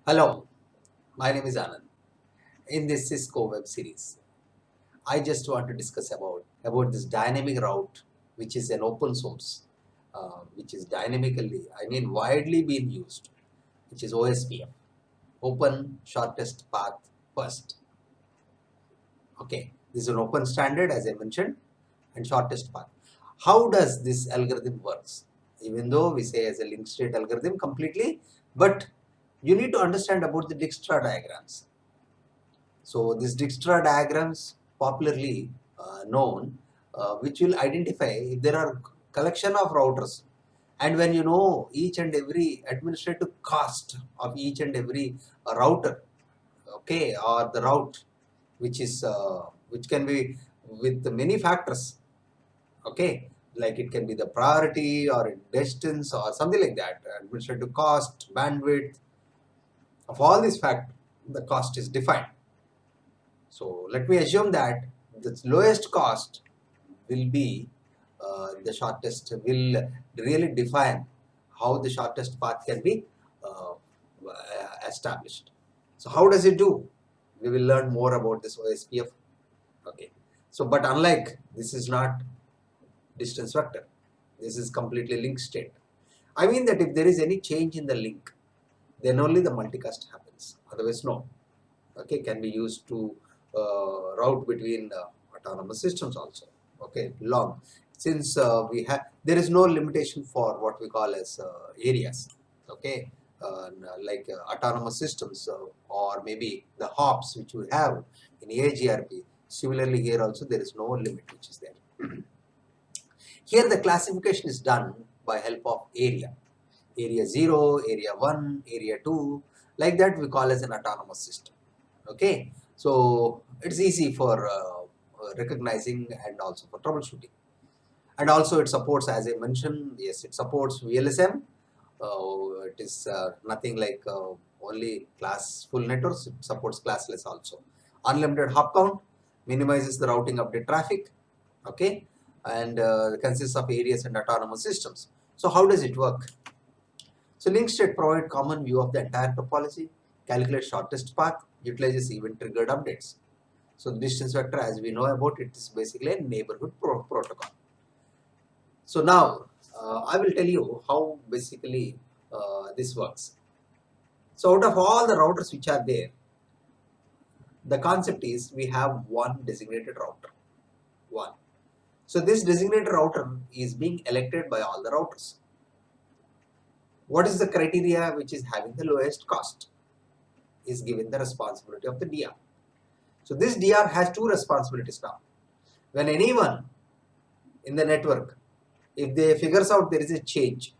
Hello, my name is Anand. In this Cisco web series, I just want to discuss about this dynamic route, which is an open source, which is widely being used, which is OSPF, Open Shortest Path First. Okay, this is an open standard, as I mentioned, and shortest path. How does this algorithm works? Even though we say as a link state algorithm completely, but you need to understand about the Dijkstra diagrams. So these Dijkstra diagrams, popularly known, which will identify if there are collection of routers, and when you know each and every administrative cost of each and every router, okay, or the route, which can be with many factors, okay, like it can be the priority or distance or something like that, administrative cost, bandwidth. Of all these factors, the cost is defined. So let me assume that the lowest cost will be the shortest, will really define how the shortest path can be established. So how does it do? We will learn more about this OSPF. Okay. So, but unlike this is not distance vector, this is completely link state. I mean that if there is any change in the link, then only the multicast happens. Otherwise, no. Okay, can be used to route between autonomous systems also. Okay, long. Since there is no limitation for what we call as areas. Okay, like autonomous systems or maybe the hops which we have in EIGRP. Similarly, here also there is no limit which is there. Here the classification is done by help of area. Area 0, area 1, area 2, like that we call as an autonomous system. Okay, so it's easy for recognizing and also for troubleshooting. And also it supports, as I mentioned, yes, it supports VLSM. It is nothing like only class full networks, it supports classless also. Unlimited hop count, minimizes the routing update traffic, okay, and consists of areas and autonomous systems. So how does it work? So link state provide common view of the entire topology, calculate shortest path, utilizes event triggered updates. So distance vector, as we know about it, is basically a neighborhood protocol. So now I will tell you how basically this works. So out of all the routers which are there, the concept is we have one designated router. One. So this designated router is being elected by all the routers. What is the criteria which is having the lowest cost? Is given the responsibility of the DR. So this DR has two responsibilities now. When anyone in the network, if they figures out there is a change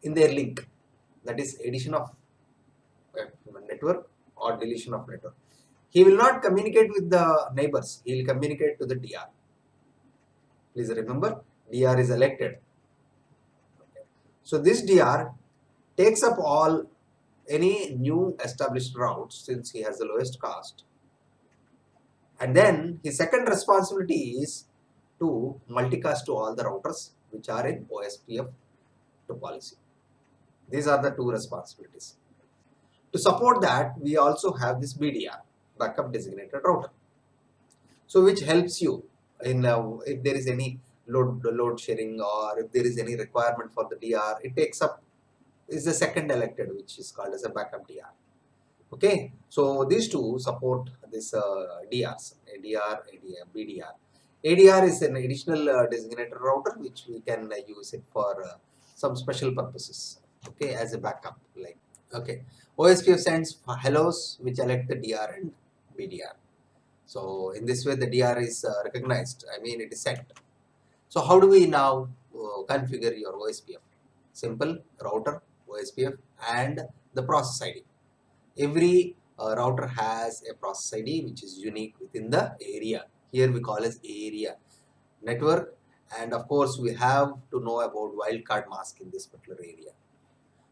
in their link, that is addition of network or deletion of network, he will not communicate with the neighbors, he will communicate to the DR. Please remember, DR is elected. Okay. So this DR takes up all any new established routes since he has the lowest cost. And then his second responsibility is to multicast to all the routers which are in OSPF topology. These are the two responsibilities. To support that, we also have this BDR, backup designated router. So which helps you in if there is any load sharing or if there is any requirement for the DR, it takes up is the second elected, which is called as a backup DR. Okay, so these two support this DRs, ADR, ADR, BDR. ADR is an additional designated router which we can use it for some special purposes. Okay, as a backup, like okay, OSPF sends hellos which elect the DR and BDR. So in this way, the DR is recognized. I mean, it is sent. So how do we now configure your OSPF? Simple router, OSPF, and the process ID. Every router has a process ID which is unique within the area. Here we call as area network, and of course we have to know about wildcard mask in this particular area.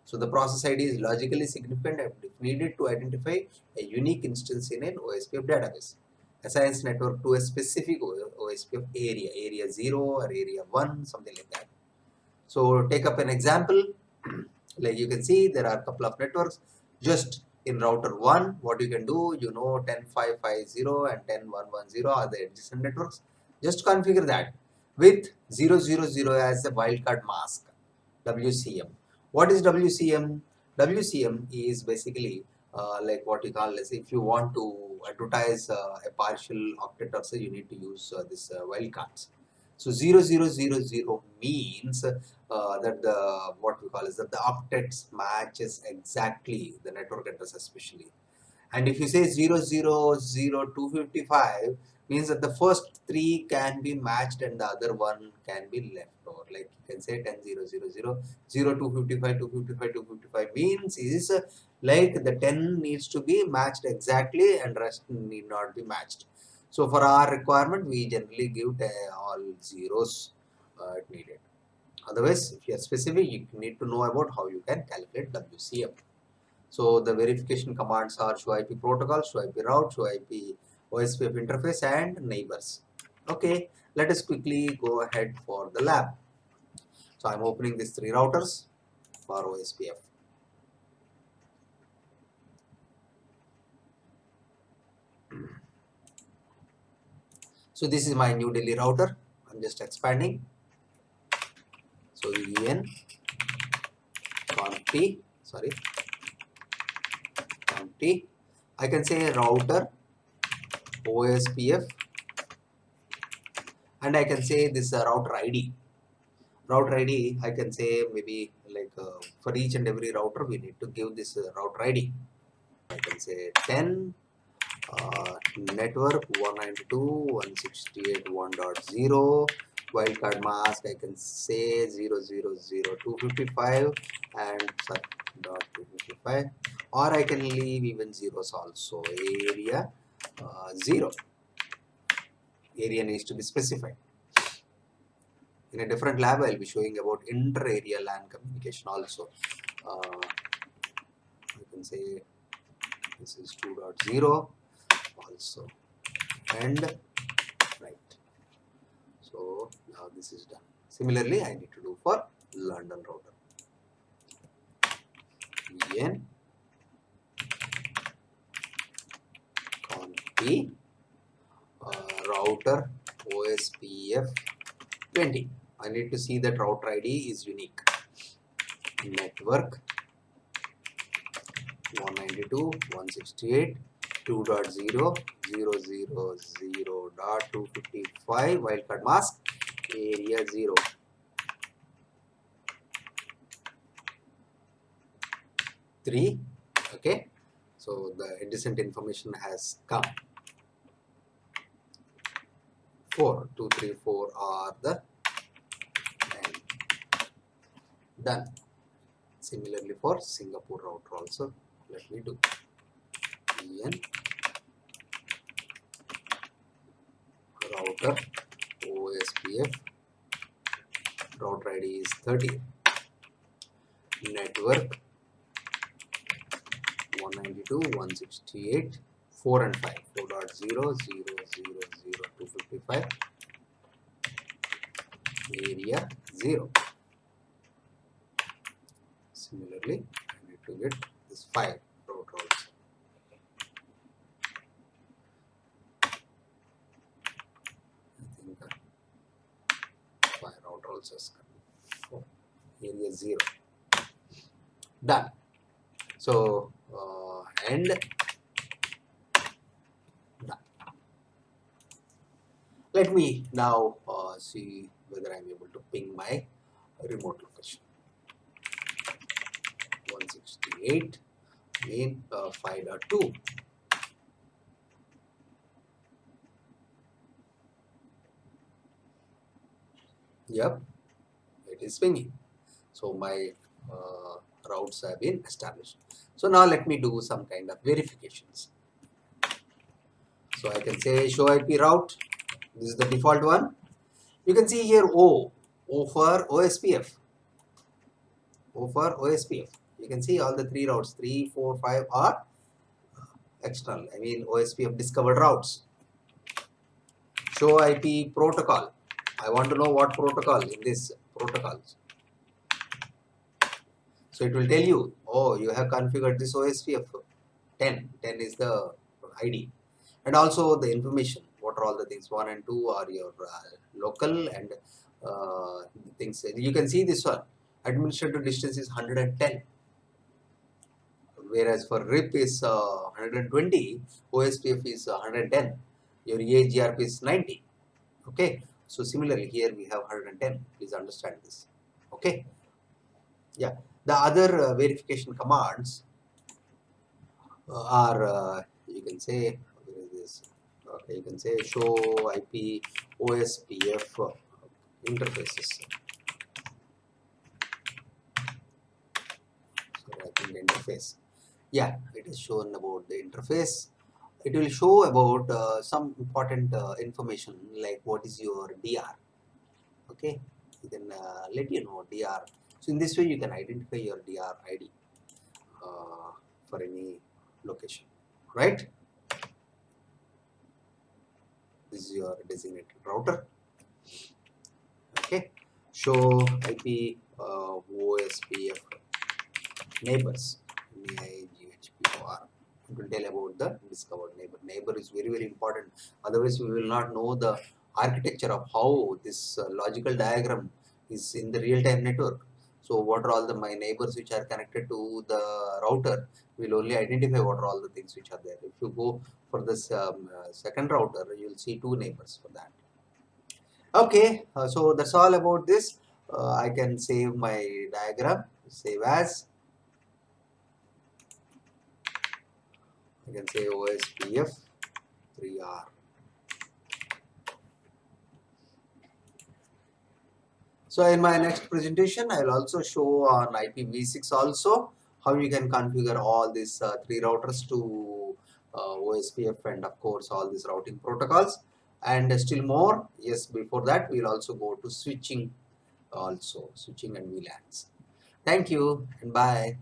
So the process ID is logically significant and if needed to identify a unique instance in an OSPF database. Assigns network to a specific OSPF area, area 0 or area 1, something like that. So take up an example. Like you can see, there are a couple of networks. Just in router 1, what you can do, 10550 and 10110 are the adjacent networks. Just configure that with 000 as a wildcard mask, WCM. What is WCM? WCM is basically like what you call as if you want to advertise a partial octet or so, you need to use this wildcards. So 0000 means that the what we call is that the octets matches exactly the network address especially. And if you say 0000255 means that the first three can be matched and the other one can be left over. Like you can say 10,000,0255, 255, 255 means is like the 10 needs to be matched exactly and rest need not be matched. So for our requirement, we generally give all zeros needed. Otherwise, if you are specific, you need to know about how you can calculate WCM. So the verification commands are show IP protocol, show IP route, show IP OSPF interface and neighbors. Okay, let us quickly go ahead for the lab. So I'm opening these three routers for OSPF. So this is my New Delhi router. I'm just expanding. So EN conf I can say router OSPF and I can say this router ID. Router ID, I can say maybe like for each and every router we need to give this router ID. I can say 10 network 192.168.1.0 wildcard mask. I can say 0000255 and sorry, dot 255, or I can leave even zeros also. Area 0. Area needs to be specified. In a different lab, I will be showing about inter-area LAN communication also. You can say this is 2.0 also, and right. So now this is done. Similarly, I need to do for London router. EN conf router OSPF 20. I need to see that router ID is unique. Network 192.168.2.0.000.255 wildcard mask area 0. 3. Okay, so the adjacent information has come. 4, 2, 3, 4 are the end. Done. Similarly for Singapore router also, let me do EN router OSPF router ID is 30. Network 192.168 4 and 5 4.0.0.0.255 area 0. Similarly, I need to get this 5 router also. I think 5 router also is coming. Area 0. Done. So and done. Let me now see whether I am able to ping my remote location. 168 main 5.2. Yep, it is pinging. So my routes have been established. So now let me do some kind of verifications. So I can say show IP route. This is the default one. You can see here O for OSPF. O for OSPF. You can see all the 3 routes, 3, 4, 5 are external. I mean OSPF discovered routes. Show IP protocol. I want to know what protocol in this protocols. So it will tell you, oh, you have configured this OSPF 10. 10 is the ID. And also the information. What are all the things? 1 and 2 are your local and things. You can see this one. Administrative distance is 110. Whereas for RIP is 120, OSPF is 110. Your EIGRP is 90. Okay. So similarly here we have 110. Please understand this. Okay. Yeah. The other verification commands are you can say, where is this? Okay, you can say show IP OSPF interfaces. So I think the interface. Yeah, it is shown about the interface. It will show about some important information like what is your DR. Okay, you can let you know DR. So in this way you can identify your DR ID for any location, right? This is your designated router. Okay, show IP OSPF neighbors. EIGHPOR. It will tell about the discovered neighbor. Neighbor is very important. Otherwise, we will not know the architecture of how this logical diagram is in the real-time network. So, what are all my neighbors which are connected to the router? We will only identify what are all the things which are there. If you go for this second router, you will see 2 neighbors for that. Okay, so that's all about this. I can save my diagram, save as. I can say OSPF 3R. So in my next presentation, I will also show on IPv6 also how you can configure all these 3 routers to OSPF and of course all these routing protocols. And still more, yes, before that we will also go to switching also, switching and VLANs. Thank you and bye.